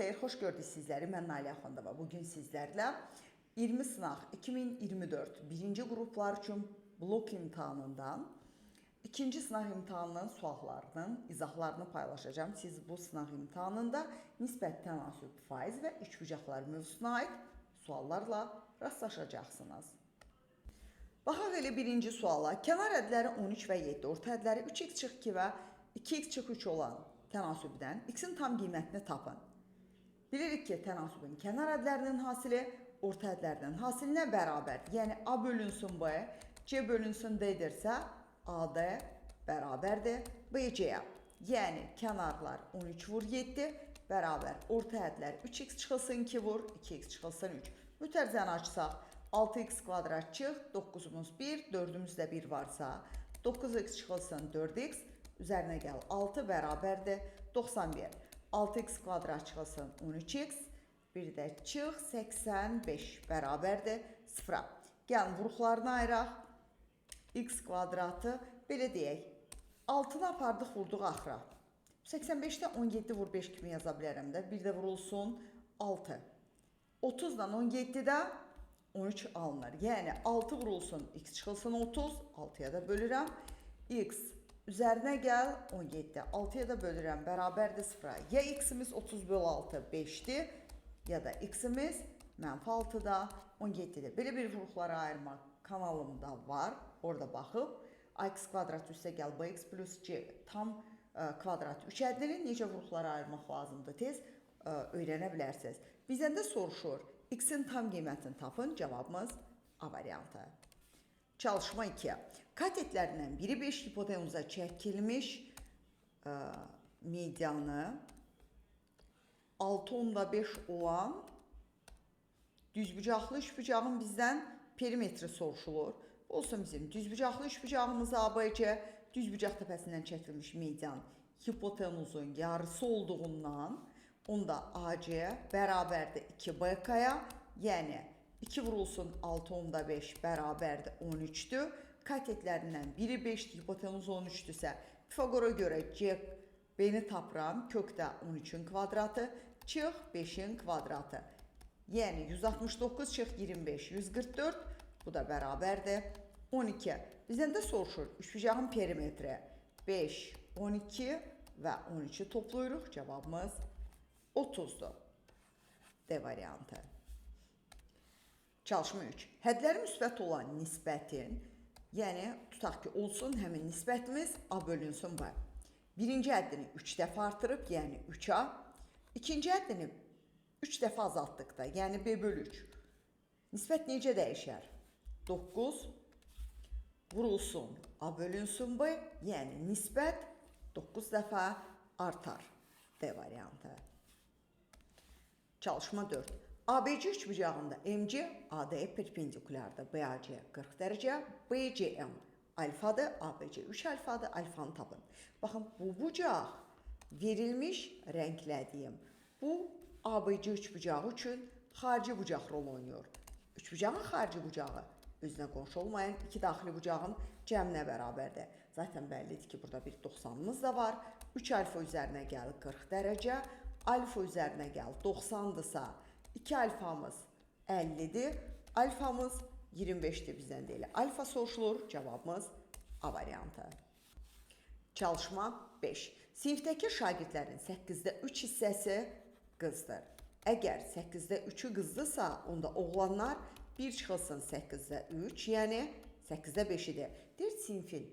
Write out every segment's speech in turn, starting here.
xeyir, xoş gördük sizləri. Mən Nailiyə Axundova. Bugün sizlərlə 20 sınaq 2024 birinci qruplar üçün blok imtahanından ikinci sınaq imtahanının suallarının izahlarını paylaşacağım. Siz bu sınaq imtahanında nisbət tənasüb faiz və üçbucaqlar mövzusuna aid suallarla rastlaşacaqsınız. Baxaq elə birinci suala. Kənar ədləri 13 və 7, orta ədləri 3x çıx 2 və 2x çıx 3 olan tənasübdən x-in tam qiymətini tapın. Bilirik ki, tənasübün kənar ədlərinin hasili orta ədlərinin hasilinə bərabərdir. Yəni, A bölünsün B, C bölünsün D-dirsə, AD bərabərdir BC-yə. Yəni, kənarlar 13 vur 7 bərabər. Orta ədlər 3x çıxılsın 2 vur, 2x çıxılsın 3. Mütərizəni açsaq, 6x kvadrat çıx, 9-umuz 1, 4-ümüzdə 1 varsa, 9x çıxılsın 4x, üzərinə gəl 6 bərabərdir 91. 6x kvadrat çıxılsın 13x, bir də çıx 85 bərabərdir 0-a. Gəlin, vuruqlarını ayıraq. X kvadratı, belə deyək, 6-nı apardıq, vurduq axıra. 85-də 17 vur 5 kimi yaza bilərəm də, bir də vurulsun 6. 30-dan 17-də 13 alınır. Yəni, 6 vurulsun, x çıxılsın 30, 6-ya da bölürəm. X üzərinə gəl 17, 6-ya da bölürəm, bərabərdir 0-a. Ya x-imiz 30 böl 6, 5-dir, ya da x-imiz -6-da 17-dir. Belə bir vuruqlara ayırmaq kanalımda var, orada baxıb. Ax kvadrat üstə gəl, bx plus c tam kvadrat 3 ədlini necə vuruqlara ayırmaq lazımdır, tez öyrənə bilərsiniz. Bizdən də soruşur, x-in tam qiymətini tapın, cavabımız A variantı. Çalışma 2. Katetlərindən biri 5 hipotenuza çəkilmiş medianı 6,5 olan düzbucaqlı üçbucağın bizdən perimetri soruşulur. Olsun bizim düzbucaqlı üçbucağımız ABC, düzbucaq təpəsindən çəkilmiş median hipotenuzun yarısı olduğundan onda AC bərabərdir 2BK-ya, yəni 2 vurulsun 6,5 bərabərdir 13-dür. Katetlərindən biri 5-dir, hipotenuz 13-dürsə, Pifagora görə C B-ni tapıram, kökdə 13-ün kvadratı, çıx 5-in kvadratı. Yəni 169 çıx 25, 144, bu da bərabərdir 12. Bizdən də soruşur, üçbucağın perimetri 5, 12 və 13-ü toplayırıq, cavabımız 30-dur. D variantı. Çalışma 3. Hədləri müsbət olan nisbətin, yəni tutaq ki, olsun həmin nisbətimiz A bölünsün B. Birinci həddini 3 dəfə artırıb, yəni 3A. İkinci həddini 3 dəfə azaltdıqda, yəni B bölü 3. Nisbət necə dəyişər? 9 vurulsun A bölünsün B, yəni nisbət 9 dəfə artar. D variantı. Çalışma 4. ABC üçbucağında MC AD-yə perpendikulardır. BAC 40 dərəcə, BCM alfadır, ABC 3 alfadır, alfanı tapın. Baxın, bu bucaq verilmiş rənglədiyim. Bu ABC üçbucağı üçün xarici bucaq rol oynayır. Üçbucağın xarici bucağı özünə qonşu olmayan iki daxili bucağın cəminə bərabərdir. Zaten bəllidir ki, burada bir 90-ımız da var. 3 alfa üzərinə gəl 40 dərəcə, alfa üzərinə gəl 90-dırsa, 2 alfamız 50-dir, alfamız 25-dir bizdən deyil. Alfa soruşulur, cavabımız A variantı. Çalışma 5. Sinifdəki şagirdlərin 8-də 3 hissəsi qızdır. Əgər 8-də 3-ü qızdırsa, onda oğlanlar 1 çıxılsın 8-də 3, yəni 8-də 5-idir. Deyir, sinifin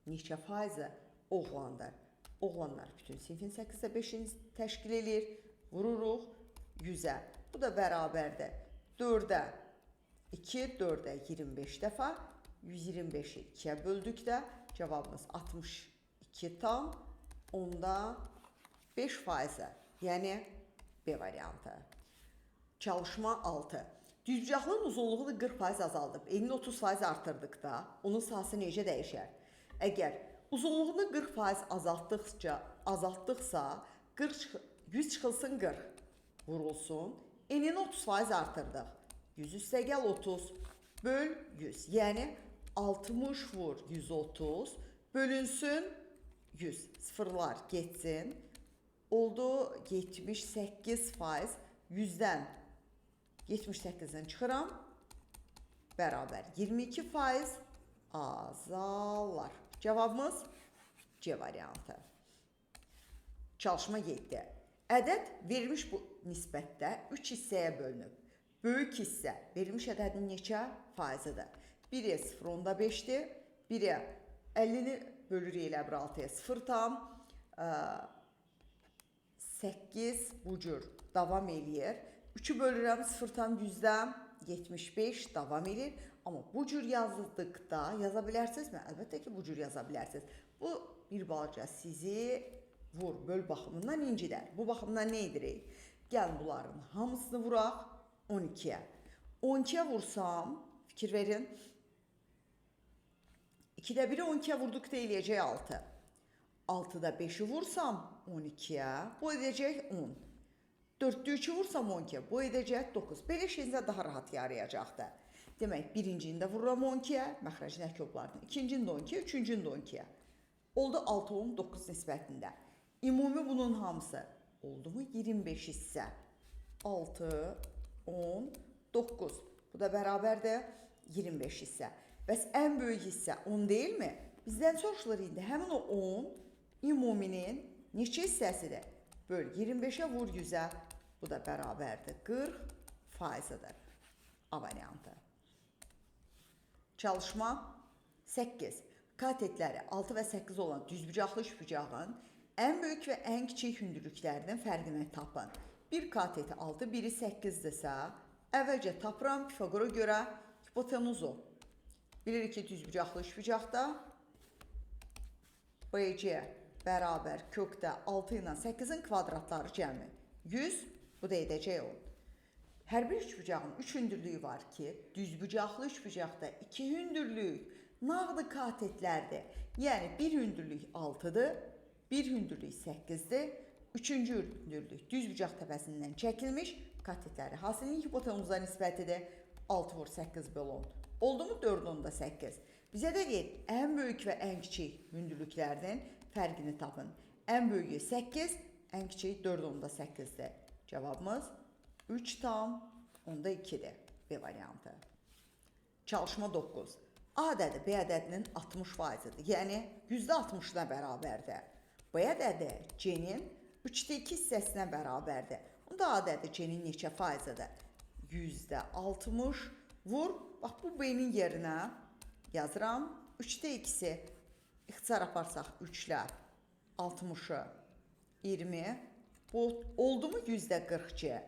neçə faizi oğlandır? Oğlanlar bütün sinifin 8-də 5-ini təşkil edir, vururuq 100-ə. Bu da bərabərdir 4-ə 2, 4-ə 25 dəfə, 125-i 2-yə böldükdə cavabımız 62 tam, onda 5%, yəni B variantı. Çalışma 6. Düzbucaqlığın uzunluğunu 40% azaldıb, enini 30% artırdıqda onun sahəsi necə dəyişər? Əgər uzunluğunu 40% azaltdıqsa, 100 çıxılsın 40 vurulsun, enini 30% artırdıq. 100 üstə gəl 30 böl 100. Yəni 60 vur 130 bölünsün 100. Sıfırlar getsin. oldu 78%. 100-dən 78-dən çıxıram. Bərabər 22% azallar. Cavabımız C variantı. Çalışma 7. Ədəd verilmiş bu nisbətdə 3 hissəyə bölünüb. Böyük hissə verilmiş ədədin neçə faizidir? 1-ə 0.5-dir. 1-ə 50-ni bölürük elə bir 6-ya 0,8 bu cür davam eləyir. 3'ü bölürəm 0,100-dən 75 davam edir. Amma bu cür yazdıqda yaza bilərsinizmi? Əlbəttə ki, bu cür yaza bilərsiniz. Bu bir balaca sizi vur, böl baxımından incilər. Bu baxımdan nə edirik? Gəlin bunların hamısını vuraq 12'yə. 12'yə vursam, fikir verin. 2'də 1'i 12'yə vurduqda eləyəcək 6. 6'da 5'i vursam 12'yə, bu edəcək 10. 4'də 3'ü vursam 12'yə, bu edəcək 9. Belə şeyinizə daha rahat yarayacaqdır. Demək, birincini də vururam 12'yə, məxrəc nəkoblarını. İkincini də 12'yə, üçüncünü də 12'yə. Oldu 6, 10, 9 nisbətində. Ümumi bunun hamısı oldu mu? 25 hissə. 6, 10, 9. Bu da bərabərdir 25 hissə. Bəs ən böyük hissə 10 deyilmi? Bizdən soruşulur indi. Həmin o 10 ümuminin neçə hissəsidir? Böl 25'ə vur 100'ə. Bu da bərabərdir 40%'dir. A variantı. Çalışma 8. Katetləri 6 və 8 olan düzbucaqlı üçbucağın ən böyük və ən kiçik hündürlüklərinin fərqini tapın. Bir kateti 6, biri 8'dirsə, əvvəlcə tapıram Pifagora görə hipotenuzu. Bilirik ki, düzbucaqlı üçbucaqda BC bərabər kökdə 6 ilə 8'in kvadratları cəmi 100, bu da edəcək 10. Hər bir üçbucağın 3 hündürlüyü var ki, düzbucaqlı üçbucaqda 2 hündürlük nağdı katetlərdir. Yəni bir hündürlük 6'dır, bir hündürlük 8'dir, üçüncü hündürlük düzbucaq təpəsindən çəkilmiş katetləri hasilinin hipotenuza nisbətidir. 6 vur 8 böl 10. Oldu mu 4 onda 8? Bizə də deyir, ən böyük və ən kiçik hündürlüklərdən fərqini tapın. Ən böyüyü 8, ən kiçik 4 onda 8'dir. Cavabımız 3 tam onda 2'dir. B variantı. Çalışma 9. A ədədi B ədədinin 60%'dir. Yəni %60'ına bərabərdir. B ədədi C-nin 3'də 2 hissəsinə bərabərdir. Onda A ədədi C-nin neçə faizidir? %60 vur. Bax bu B-nin yerinə yazıram. 3'də 2'si ixtisar aparsaq 3 ilə 60'ı 20. Bu oldu mu %40C?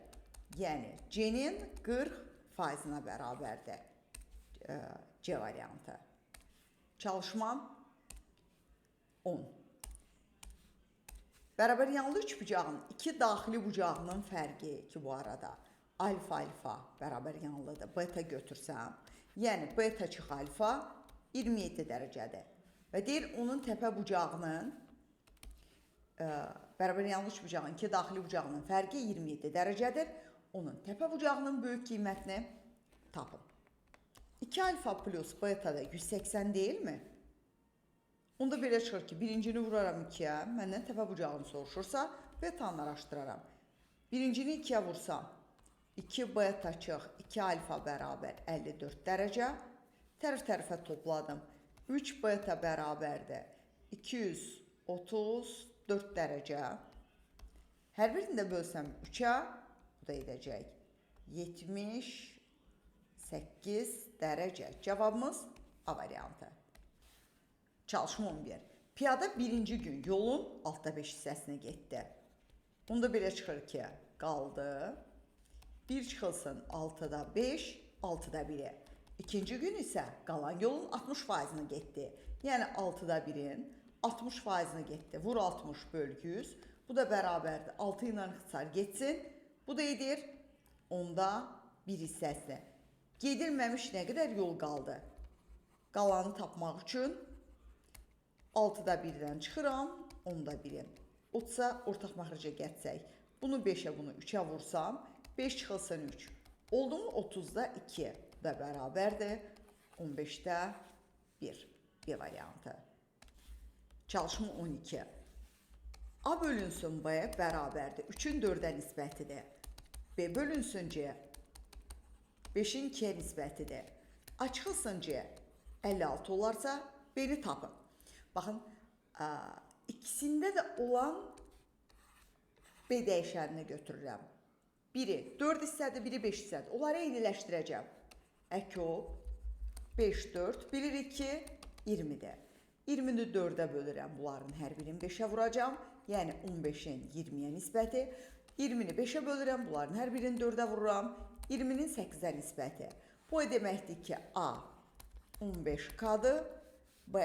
Yəni C-nin 40%'ına bərabərdir. C variantı. Çalışma 10. Bərabər yanlı üçbucağın iki daxili bucağının fərqi ki bu arada alfa bərabər yanlıdır. Beta götürsəm, yəni beta çıx alfa 27 dərəcədir. Və deyir onun təpə bucağının bərabər yanlı üçbucağın iki daxili bucağının fərqi 27 dərəcədir. Onun təpə bucağının böyük qiymətini tapın. 2 alfa plus beta da 180 değil mi? Onda belə çıxır ki, birincini vuraram 2'yə, məndən təpə bucağını soruşursa, betanı araşdıraram. Birincini 2'yə vursam, 2 beta çıx, 2 alfa bərabər 54 dərəcə. Tərəf-tərəfə topladım. 3 beta bərabərdir 234 dərəcə. Hər birində bölsəm 3'ə, bu da edəcək 78 dərəcə. Cavabımız A variantı. Çalışma 11. Piyada birinci gün yolun 6'da 5 hissəsinə getdi. Bunda belə çıxır ki, qaldı. 1 çıxılsın 6'da 5, 6'da 1'e. İkinci gün isə qalan yolun 60%'ını getdi. Yəni 6'da 1'in 60%'ını getdi. Vur 60 böl 100. Bu da bərabərdir. 6 ilə ixtisar getsin. Bu da edir 10'da 1 hissəsi. Gedilməmiş nə qədər yol qaldı? Qalanı tapmaq üçün 6'da 1'dən çıxıram, 10'da 1'in. 30'a ortaq məxrəcə gətsək. Bunu 5'ə, bunu 3'ə vursam, 5 çıxılsın 3. Oldu mu 30'da 2 da bərabərdir. 15'də 1. B variantı. Çalışma 12. A bölünsün B bərabərdir. 3-ün 4-ə nisbətidir. B bölünsün C 5-in 2-yə nisbətidir. A çıxılsın C 56 olarsa B-ni tapın. Baxın, ikisində də olan B dəyişənini götürürəm. Biri 4 hissədir, biri 5 hissədir. Onları eyniləşdirəcəm. Əko 5, 4, bilirik ki 20-dir. 20-ni 4-ə bölürəm, bunların hər birini 5-ə vuracam. Yəni 15-in 20-yə nisbəti. 20-ni 5-ə bölürəm, bunların hər birini 4-ə vururam. 20-nin 8-ə nisbəti. Bu deməkdir ki, A 15K-dır, B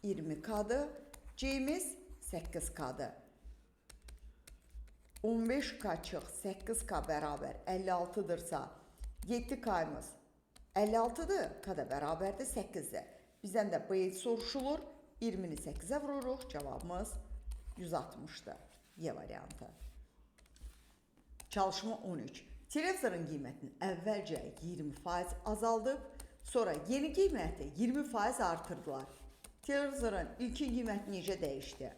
20K-dır, C-miz 8K-dır. 15K çıx 8K bərabər 56-dırsa 7K-mız 56-dır, K da bərabərdir 8-dir. Bizdən də B soruşulur, 20-ni 8-ə vururuq, cavabımız 160-dır. Y variantı. Çalışma 13. Televizorun qiymətini əvvəlcə 20% azaldıb, sonra yeni qiyməti 20% artırdılar. Televizorun ilkin qiyməti necə dəyişdi?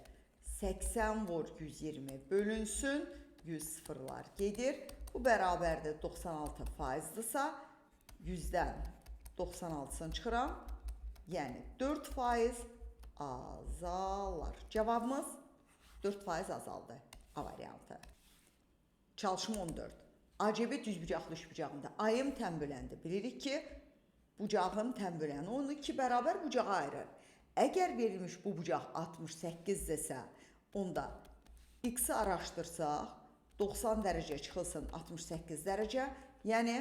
80/120 bölünsün, 100 sıfırlar gedir. Bu bərabərdir 96%-dırsa, 100-dən 96-sını çıxıram. Yəni 4% azalar. Cavabımız 4% azaldı. A variantı. Çalışma 14. ACB düzbucaqlı üçbucağında ayım tənböləndi. Bilirik ki, bucağın tənböləni onu 2 bərabər bucağa ayırır. Əgər verilmiş bu bucaq 68-dirsə, onda x-i araşdırsaq, 90 dərəcə çıxılsın 68 dərəcə, yəni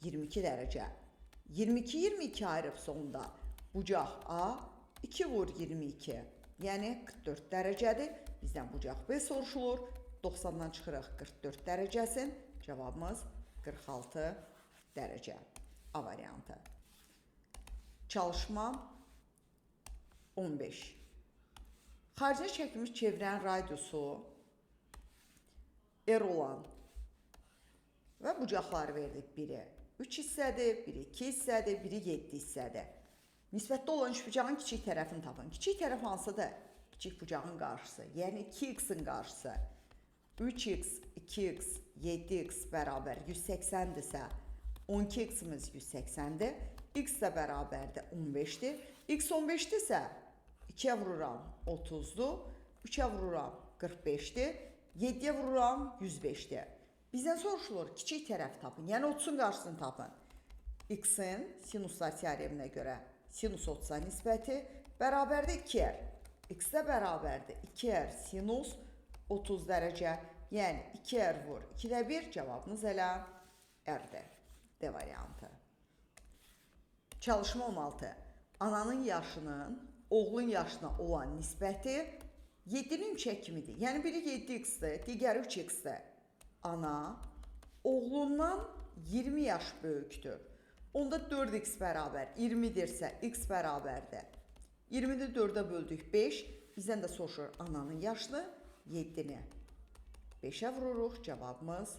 22 dərəcə. 22, 22 ayırıbsa onda bucaq A 2 vur 22, yəni 44 dərəcədir. Bizdən bucaq B soruşulur. 90-dan çıxırıq 44 dərəcəsin. Cavabımız 46 dərəcə. A variantı. Çalışma 15. Xaricə çəkilmiş çevrənin radiusu R olan və bucaqları verdik. Biri 3 hissədir, biri 2 hissədir, biri 7 hissədir. Nisbətdə olan üçbucağın kiçik tərəfini tapın. Kiçik tərəf hansıdır? Kiçik bucağın qarşısı, yəni 2x-in qarşısı. 3x, 2x, 7x bərabər 180-dirsə, 12x-imiz 180-dir. X də bərabərdir 15-dir. X 15-dirsə, 2-yə vururam 30-dur, 3-ə vururam 45-dir, 7-yə vururam 105-dir. Bizdən soruşulur, kiçik tərəf tapın, yəni 30-un qarşısını tapın. X-in sinuslar teoreminə görə sinus 30-a nisbəti bərabərdir 2R. X də bərabərdir 2R sinus 30 dərəcə, yəni 2R vur 2-də 1, cavabımız elə R-dir. D variantı. Çalışma 16. Ananın yaşının oğlun yaşına olan nisbəti 7-nin çəkimidir. Yəni biri 7x-dir, digəri 3x-dir. Ana oğlundan 20 yaş böyükdür. Onda 4x bərabər 20-dirsə x bərabərdir. 20-ni 4-ə böldük 5. Bizdən də soruşur ananın yaşını 7-ni. 5-ə vururuq. Cavabımız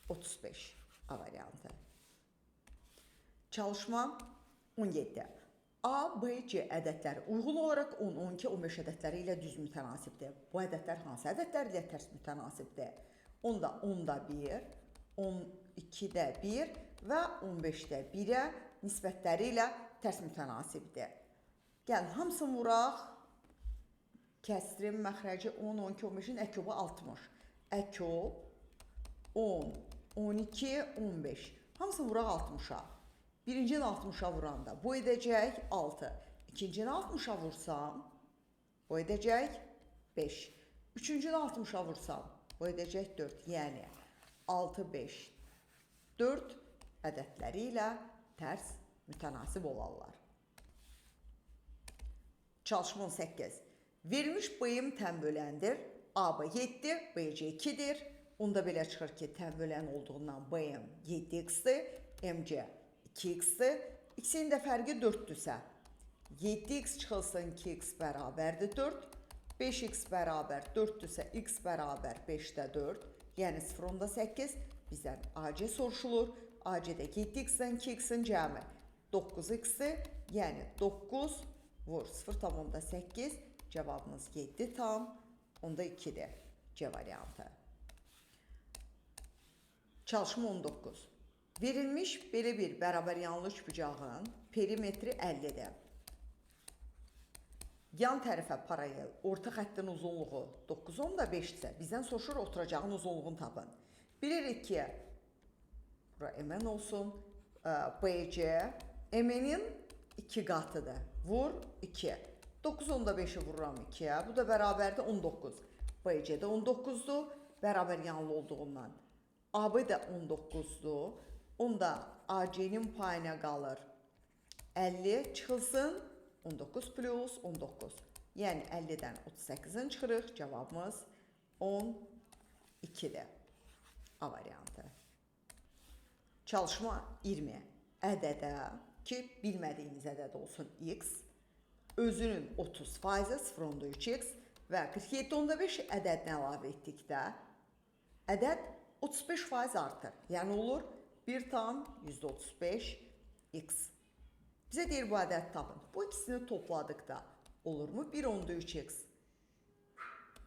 35. A variantı. Çalışma 17. A, B, C ədədləri uyğun olaraq 10, 12, 15 ədədləri ilə düz mütənasibdir. Bu ədədlər hansı ədədlər ilə tərs mütənasibdir? Onda 10-da 1, 12-də 1 və 15-də 1-ə nisbətləri ilə tərs mütənasibdir. Gəlin, hamısını vuraq. Kəsrin məxrəci 10, 12, 15-in əkobu 60. Əkob 10, 12, 15. Hamısını vuraq 60-a. Birincini 60-a vuranda bu edəcək 6. İkincini 60-a vursam, bu edəcək 5. Üçüncünü 60-a vursam, bu edəcək 4. Yəni 6, 5, 4 ədədləri ilə tərs mütənasib olarlar. Çalışma 18. Verilmiş B-im tənböləndir. A-B 7, B-C 2-dir. Onda belə çıxır ki, tənbölən olduğundan B-im 7x-dir, M-C 2x-dir. X-in də fərqi 4-dürsə, 7x çıxılsın 2x bərabərdir 4. 5x bərabər 4-dürsə, x bərabər 5-də 4. Yəni 0-onda 8. Bizdən AC soruşulur. AC-də 7x-dən 2x-in cəmi 9x-dir. Yəni 9 vur 0,8. Cavabımız 7,12. onda 2-dir. C variantı. Çalışma 19. Verilmiş belə bir bərabər yanlış bucağın perimetri 50-dir. Yan tərəfə paralel orta xəttin uzunluğu 9.5-dirsə, bizdən soruşur oturacağın uzunluğunu tapın. Bilirik ki, bura MN olsun, BC, MN'in 2 qatıdır. Vur 2. 9.5'i vururam 2'ye. Bu da bərabərdir 19. BC də 19'dur, bərabər yanlı olduğundan. AB də 19'dur. Onda AC'nin payına qalır 50 çıxılsın. 19 plus 19. Yəni 50-dən 38'in çıxırıq. Cavabımız 12'dir. A variantı. Çalışma 20. Ədədə ki, bilmədiyiniz ədəd olsun x, özünün 30%, 0.3x və 47.5 ədədini əlavə etdikdə ədəd 35% artır. Yəni olur 1 tam %35x. Bizə deyir bu ədəd tapın. Bu ikisini topladıqda olurmu? 1.3x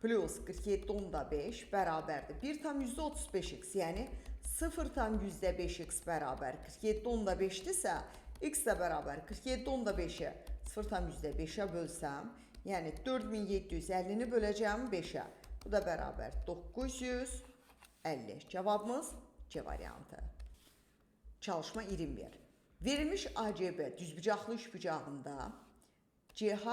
plus 47.5 bərabərdir. 1 tam %35x, yəni 0 tam %5x bərabər 47.5-dirsə, x də bərabər 47.5-i 0 tam %5-ə bölsəm, yəni 4750-ni böləcəm 5-ə. Bu da bərabər 950. Cavabımız C variantı. Çalışma 21. Verilmiş ACB düzbucaqlı üçbucağında CH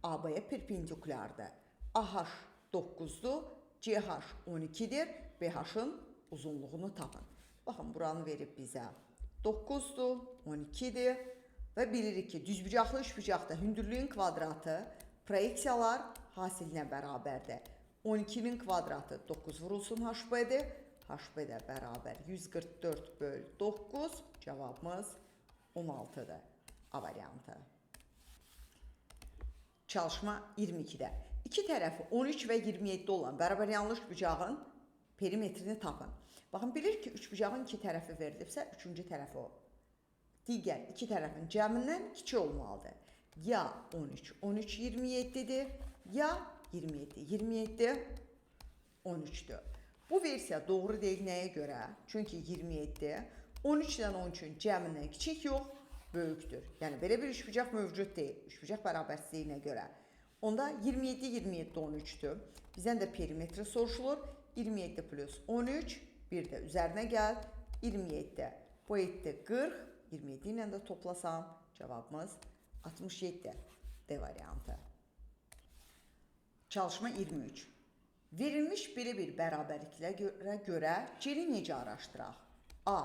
AB-yə perpendikulardır. AH 9'dur, CH 12'dir, BH-ın uzunluğunu tapın. Baxın, buranı verib bizə 9'dur, 12'dir və bilirik ki, düzbucaqlı üçbucaqda hündürlüyün kvadratı proyeksiyalar hasilinə bərabərdir. 12'nin kvadratı 9 vurulsun HB-dir. HB də bərabər 144 böl 9. Cavabımız 16'dır. A variantı. Çalışma 22'də. İki tərəfi 13 və 27 olan bərabər yanlış bucağın perimetrini tapın. Baxın, bilir ki, üçbucağın iki tərəfi verilibsə, üçüncü tərəfi o. Digər iki tərəfin cəmindən kiçik olmalıdır. Ya 13, 13, 27'dir, ya 27, 27, 13'dür. Bu versiya doğru deyil nəyə görə? Çünki 27, 13-dən 13-ün cəmindən kiçik yox, böyükdür. Yəni, belə bir üçbucaq mövcud deyil. Üçbucaq bərabərsizliyinə görə. Onda 27, 27, 13'dür. Bizdən də perimetri soruşulur. 27 plus 13, bir də üzərinə gəl. 27, bu etdi 40. 27 ilə də toplasam, cavabımız 67. D variantı. Çalışma 23. Verilmiş belə bir bərabərliklərə görə C-ni necə araşdıraq? A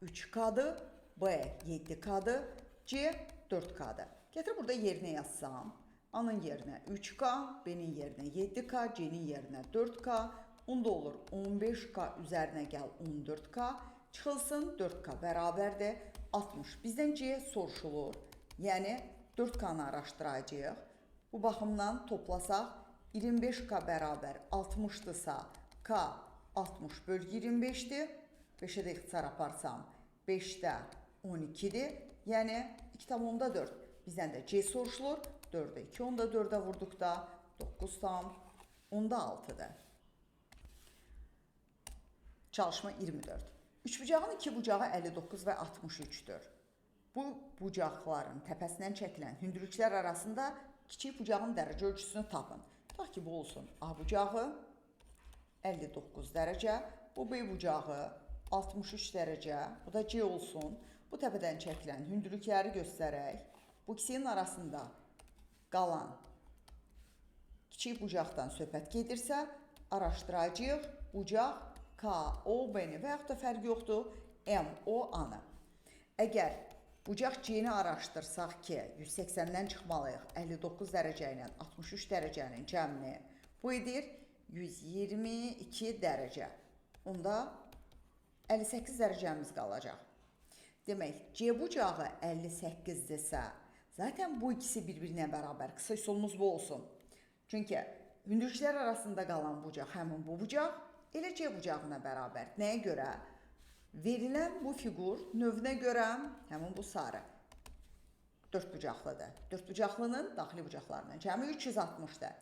3K-dır, B 7K-dır, C 4K-dır. Gətir burada yerinə yazsam. A-nın yerinə 3K, B-nin yerinə 7K, C-nin yerinə 4K. Onda olur 15K üzərinə gəl 14K. Çıxılsın 4K bərabərdir 60. Bizdən C soruşulur. Yəni 4K-nı araşdıracağıq. Bu baxımdan toplasaq 25K bərabər 60'dırsa, K 60 böl 25'dir. 5'ə də ixtisar aparsam, 5'də 12'dir. Yəni 2,4. Bizdən də C soruşulur. 4'ə 2, onda 4'ə vurduqda 9,6'dır. Çalışma 24. Üçbucağın iki bucağı 59 və 63'dür. Bu bucaqların təpəsindən çəkilən hündürlüklər arasında kiçik bucağın dərəcə ölçüsünü tapın. Tutaq ki, bu olsun A bucağı 59 dərəcə, bu B bucağı 63 dərəcə, bu da C olsun. Bu təpədən çəkilən hündürlükləri göstərək. Bu ikisinin arasında qalan kiçik bucaqdan söhbət gedirsə, araşdıracağıq bucaq K, O, B-ni və yaxud da fərq yoxdur, M, O, A-nı. Əgər bucaq C-ni araşdırsaq ki, 180-dən çıxmalıyıq 59 dərəcə ilə 63 dərəcənin cəmini. Bu edir 122 dərəcə. Onda 58 dərəcəmiz qalacaq. Demək, C bucağı 58-dirsə, zaten bu ikisi bir-birinə bərabər. Qısa üsulumuz bu olsun. Çünki hündürlüklər arasında qalan bucaq həmin bu bucaq, elə C bucağına bərabər. Nəyə görə? Verilən bu figur növünə görə həmin bu sarı 4 bucaqlıdır. 4 bucaqlının daxili bucaqlarının cəmi 360'dır.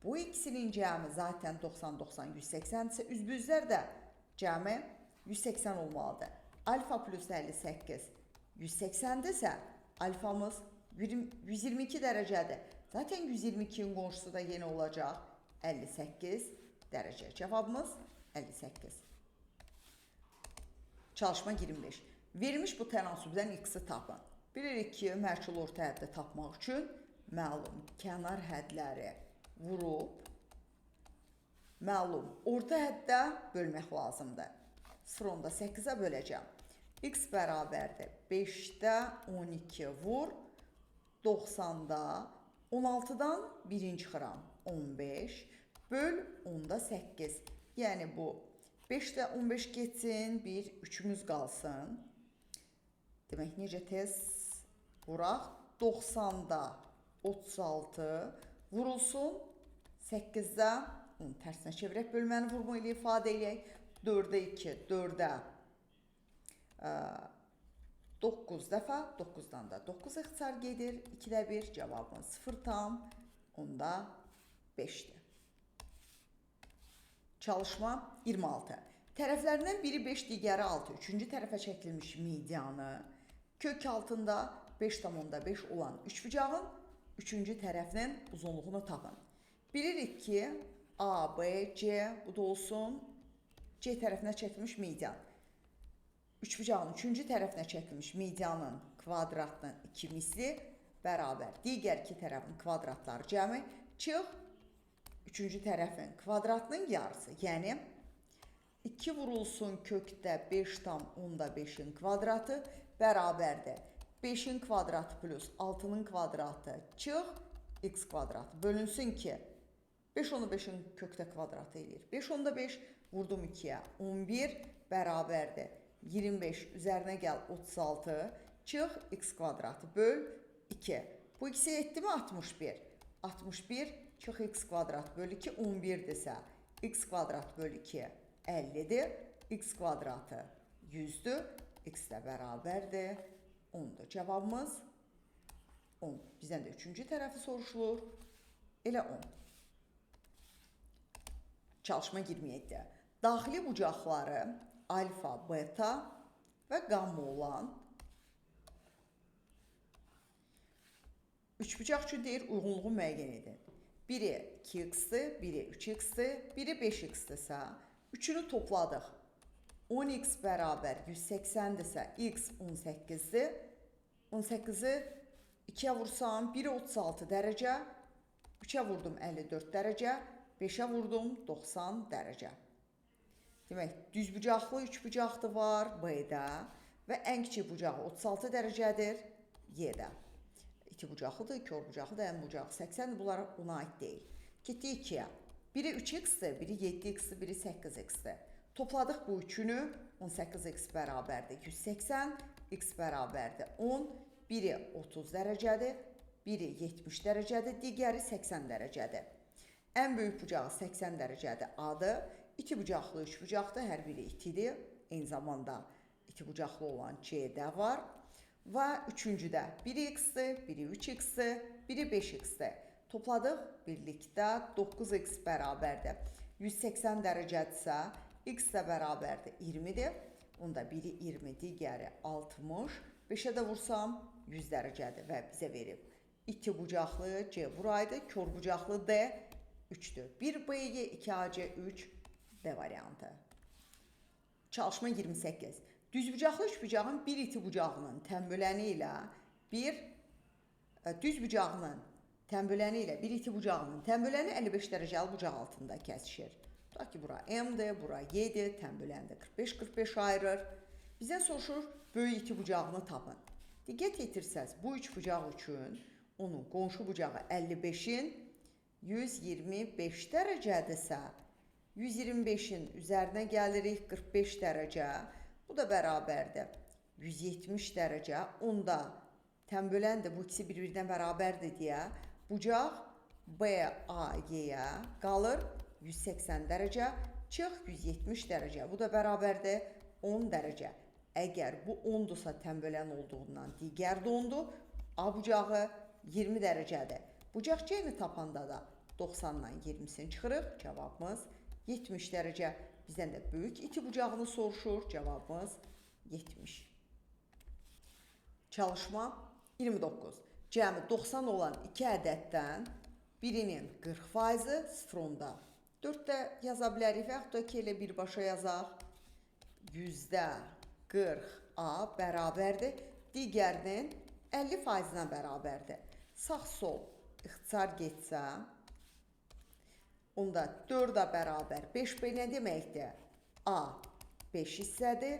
Bu ikisinin cəmi zaten 90, 180 ise üzbüzlər də cəmi 180 olmalıdır. Alfa plus 58 180'dirsə alfamız 122 dərəcədir. Zaten 122'nin qonşusu da yeni olacaq 58 dərəcə. Cevabımız 58. Çalışma 25. Verilmiş bu tənasübdən x-i tapın. Bilirik ki, mərkul orta həddi tapmaq üçün məlum kənar hədləri vurub məlum orta həddə bölmək lazımdır. 0.8'ə böləcəm. X bərabərdir 5'də 12 vur 90'da 16'dan 1'in çıxıram 15 böl 10'da 8. Yəni bu 5'də 15 geçsin, bir 3'ümüz qalsın. Demək necə tez vuraq? 90'da 36 vurulsun 8'də 10 tərsinə çevirək bölməni vurma ilə ifadə eləyək. 4'də 2, 4'də 9 dəfə, 9'dan da 9 ixtisar gedir. 2'də 1 cevabımız 0,5'dir. Çalışma 26. Tərəflərindən biri 5, digəri 6. Üçüncü tərəfə çəkilmiş medianı kök altında 5,5 olan üçbucağın üçüncü tərəfinin uzunluğunu tapın. Bilirik ki, A, B, C bu da olsun C tərəfinə çəkilmiş median. Üçbucağın üçüncü tərəfinə çəkilmiş medianın kvadratının 2 misli bərabər digər iki tərəfin kvadratları cəmi çıx üçüncü tərəfin kvadratının yarısı. Yəni 2 vurulsun kökdə 5,5'in kvadratı bərabərdir. 5'in kvadratı plus 6'nın kvadratı çıx x kvadratı bölünsün ki 5,5'in kökdə kvadratı eləyir. 5,5 vurdum 2'yə 11 bərabərdir. 25 üzərinə gəl 36 çıx x kvadratı böl 2. Bu ikisi etdi mi 61? 61 çıx x kvadrat böl 2 11'dirsə x kvadrat böl 2 50'dir. X kvadratı 100'dür. X də bərabərdir 10'dur. Cevabımız 10. Bizdən də üçüncü tərəfi soruşulur. Elə 10. Çalışma 27. Daxili bucaqları alfa, beta və gamma olan üçbucaq üçün deyir uyğunluğu müəyyən edin. Biri 2x-dir, biri 3x-dir, biri 5x-dirsə, üçünü topladıq. 10x bərabər 180'dirsə, x 18'dir. 18'i 2'yə vursam, biri 36 dərəcə, 3'ə vurdum 54 dərəcə, 5'ə vurdum 90 dərəcə. Demək, düzbucaqlı üçbucaqdır var B-də və ən kiçik bucağı 36 dərəcədir Y-də. İki bucaqlıdır, kör bucaqlıdır, ən bucağı 80'dir. Bunlar ona aid deyil. Getdik 2'yə. Biri 3x-dir, biri 7x-dir, biri 8x-dir. Topladıq bu üçünü. 18x bərabərdir 180, x bərabərdir 10, biri 30 dərəcədir, biri 70 dərəcədir, digəri 80 dərəcədir. Ən böyük bucağı 80 dərəcədir A-dır. İki bucaqlı üçbucaqdır, hər biri 2'dir. Eyni zamanda iki bucaqlı olan C-də var. Və üçüncüdə biri x-dir, biri 3x-dir, biri 5x-dir. Topladıq birlikdə 9x bərabərdir 180 dərəcədirsə, x də bərabərdir 20'dir. Bunda biri 20, digəri 60. 5'ə də vursam 100 dərəcədir və bizə verib. 2 bucaqlı C buraydı, kör bucaqlı D 3'dür. 1 B-yə 2 AC 3 D variantı. Çalışma 28. Düzbucaqlı üçbucağın bir iti bucağının tənböləni ilə düzbucağının tənböləni ilə bir iti bucağının tənböləni 55 dərəcəli bucaq altında kəsişir. Tutaq ki, bura M-dir, bura Y-dir, tənböləni də 45-45 ayırır. Bizdən soruşur, böyük iti bucağını tapın. Diqqət yetirsəz, bu üç bucaq üçün onun qonşu bucağı 55'in 125 dərəcədirsə, 125'in üzərinə gəlirik 45 dərəcə. Bu da bərabərdir 170 dərəcə. Onda tənböləndir, bu ikisi bir-birinə bərabərdir deyə bucaq BAY-yə qalır 180 dərəcə, çıx 170 dərəcə. Bu da bərabərdir 10 dərəcə. Əgər bu 10'dursa tənbölən olduğundan digər də 10'dur. A bucağı 20 dərəcədir. Bucaq C-ni tapanda da 90-dan 20-sini çıxırıq. Cavabımız 70 dərəcə. Bizdən də böyük iti bucağını soruşur. Cavabımız 70. Çalışma 29. Cəmi 90 olan 2 ədəddən birinin 40%-i sıfırında. 4-də yaza bilərik və yaxud da ki, elə birbaşa yazaq. %40A bərabərdir. Digərinin 50%-nə bərabərdir. Sağ-sol ixtisar getsə, onda 4-a bərabər 5B nə deməkdir? A 5 hissədir,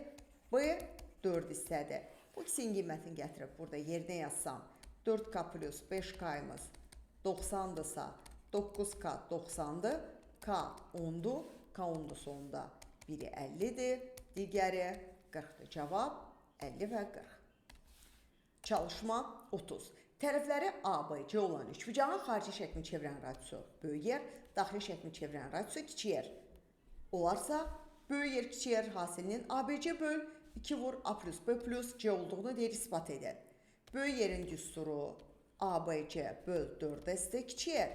B 4 hissədir. Bu ikisinin qiymətini gətirib burada yerinə yazsam, 4K plus 5K'mız 90'dırsa 9K 90'dır, K 10'dur, K 10'du sonunda biri 50'dir, digəri 40'dır. Cavab 50 və 40. Çalışma 30. Tərəfləri A, B, C olan üçbucağın xarici şəklini çevirən radiosu böyüyər, daxili şəklini çevirən radiosu kiçiyər. Olarsa, böyüyər, kiçiyər hasilinin ABC böl 2 vur A plus B plus C olduğunu deyir, ispat edər. Böyüyerin düsturu ABC böl 4S-də kiçiyər.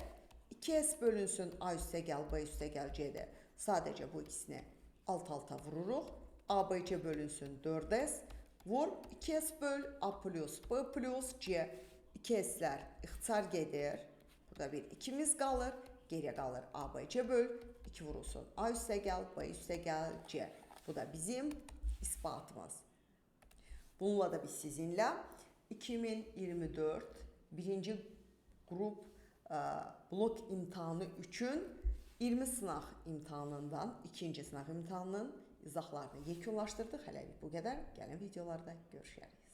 2S bölünsün A üstə gəl, B üstə gəl C'də. Sadəcə bu ikisini alt-alta vururuq. ABC bölünsün 4S, vur 2S böl A plus B plus C. 2S'lər ixtisar gedir. Burada bir 2'miz qalır. Geriyə qalır ABC böl 2 vurulsun A üstə gəl, B üstə gəl C. Bu da bizim isbatımız. Bununla da biz sizinlə 2024 birinci qrup blok imtahanı üçün 20 sınaq imtahanından ikinci sınaq imtahanının izahlarını yekunlaşdırdıq. Hələlik bu qədər. Gələn videolarda görüşərik.